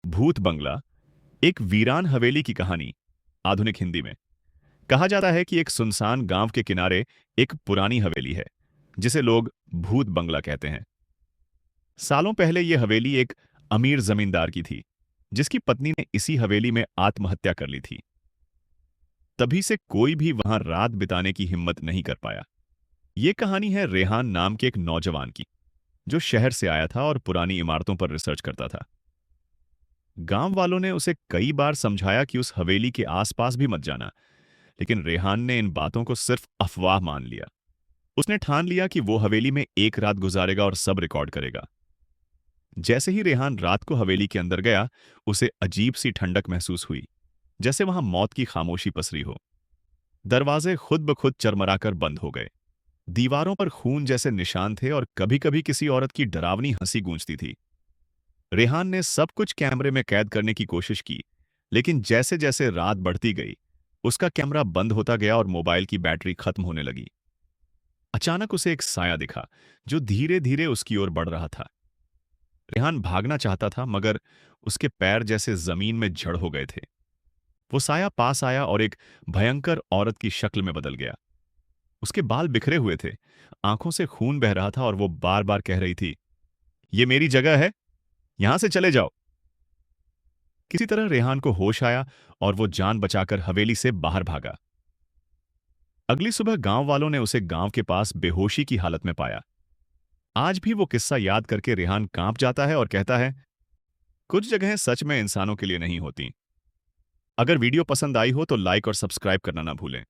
भूत बंगला एक वीरान हवेली की कहानी। आधुनिक हिंदी में कहा जाता है कि एक सुनसान गांव के किनारे एक पुरानी हवेली है जिसे लोग भूत बंगला कहते हैं। सालों पहले यह हवेली एक अमीर जमींदार की थी जिसकी पत्नी ने इसी हवेली में आत्महत्या कर ली थी। तभी से कोई भी वहां रात बिताने की हिम्मत नहीं कर पाया। यह कहानी है रेहान नाम के एक नौजवान की जो शहर से आया था और पुरानी इमारतों पर रिसर्च करता था। गांव वालों ने उसे कई बार समझाया कि उस हवेली के आसपास भी मत जाना, लेकिन रेहान ने इन बातों को सिर्फ अफवाह मान लिया। उसने ठान लिया कि वो हवेली में एक रात गुजारेगा और सब रिकॉर्ड करेगा। जैसे ही रेहान रात को हवेली के अंदर गया, उसे अजीब सी ठंडक महसूस हुई, जैसे वहां मौत की खामोशी पसरी हो। दरवाजे खुद ब खुद चरमराकर बंद हो गए। दीवारों पर खून जैसे निशान थे और कभी-कभी किसी औरत की डरावनी हंसी गूंजती थी। रेहान ने सब कुछ कैमरे में कैद करने की कोशिश की, लेकिन जैसे जैसे रात बढ़ती गई, उसका कैमरा बंद होता गया और मोबाइल की बैटरी खत्म होने लगी। अचानक उसे एक साया दिखा, जो धीरे धीरे उसकी ओर बढ़ रहा था। रेहान भागना चाहता था, मगर उसके पैर जैसे जमीन में जड़ हो गए थे। वो साया पास आया और एक भयंकर औरत की शक्ल में बदल गया। उसके बाल बिखरे हुए थे, आंखों से खून बह रहा था और वो बार बार कह रही थी, "ये मेरी जगह है, यहां से चले जाओ।" किसी तरह रेहान को होश आया और वो जान बचाकर हवेली से बाहर भागा। अगली सुबह गांव वालों ने उसे गांव के पास बेहोशी की हालत में पाया। आज भी वो किस्सा याद करके रेहान कांप जाता है और कहता है, कुछ जगहें सच में इंसानों के लिए नहीं होती। अगर वीडियो पसंद आई हो तो लाइक और सब्सक्राइब करना ना भूलें।